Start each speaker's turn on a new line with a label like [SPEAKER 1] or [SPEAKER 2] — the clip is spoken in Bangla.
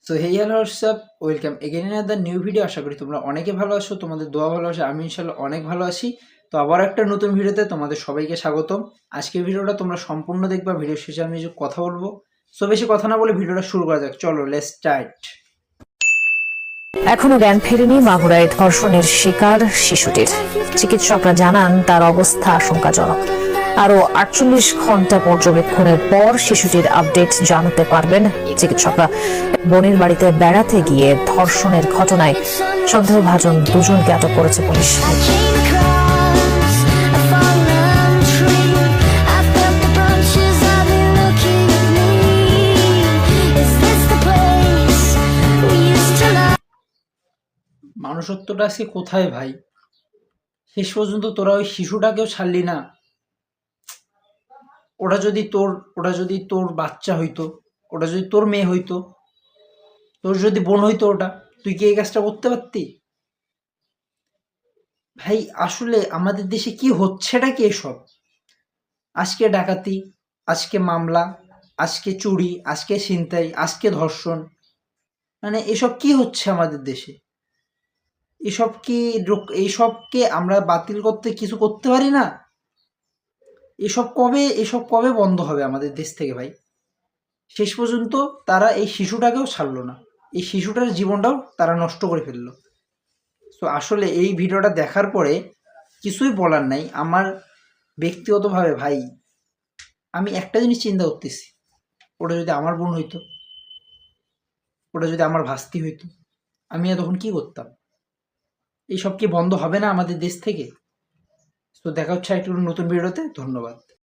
[SPEAKER 1] So hey hello WhatsApp, welcome again in other new video. আশা করি তোমরা অনেকে ভালো আছো, তোমাদের দোয়া ভালো আছে, আমি ইনশাল্লাহ অনেক ভালো আছি। তো আবার একটা নতুন ভিডিওতে তোমাদের সবাইকে স্বাগতম। আজকের ভিডিওটা তোমরা সম্পূর্ণ দেখবা, ভিডিও শেষে আমি কিছু কথা বলবো। সো বেশি কথা না বলে ভিডিওটা শুরু করা যাক, চলো লেটস স্টার্ট।
[SPEAKER 2] এখনো জ্ঞান ফেরেনি মাগুরায় ধর্ষণের শিকার শিশুটির। চিকিৎসকরা জানান তার অবস্থা আশঙ্কাজনক। আরো 48 ঘন্টা পর্যবেক্ষণের পর শিশুটির আপডেট জানাতে পারবেন চিকিৎসকরা। বোনের বাড়িতে বেড়াতে গিয়ে ধর্ষণের ঘটনায় সন্দেহভাজন দুজনকে আটক করেছে পুলিশ।
[SPEAKER 1] মানুষত্বটা আজকে কোথায় ভাই? শেষ পর্যন্ত তোরা ওই শিশুটাকেও ছাড়লি না। ওটা যদি তোর বাচ্চা হইতো, ওটা যদি তোর মেয়ে হইতো, তোর যদি বোন হইতো, ওটা তুই কি এই কাজটা করতে পারতি? ভাই আসলে আমাদের দেশে কি হচ্ছেটা কি এসব? আজকে ডাকাতি, আজকে মামলা, আজকে চুরি, আজকে ছিনতাই, আজকে ধর্ষণ, মানে এসব কি হচ্ছে আমাদের দেশে? এইসবকে আমরা বাতিল করতে কিছু করতে পারি না? এসব কবে বন্ধ হবে আমাদের দেশ থেকে ভাই? শেষ পর্যন্ত তারা এই শিশুটাকেও ছাড়লো না, এই শিশুটার জীবনটাও তারা নষ্ট করে ফেললো। তো আসলে এই ভিডিওটা দেখার পরে কিছুই বলার নাই আমার ব্যক্তিগতভাবে। ভাই আমি একটা জিনিস চিন্তা করতেছি, ওটা যদি আমার বোন হইতো, ওটা যদি আমার ভাস্তি হইতো, আমি তখন কি করতাম? এইসব কি বন্ধ হবে না আমাদের দেশ থেকে? তো দেখা হচ্ছে একটু নতুন ভিডিওতে। ধন্যবাদ।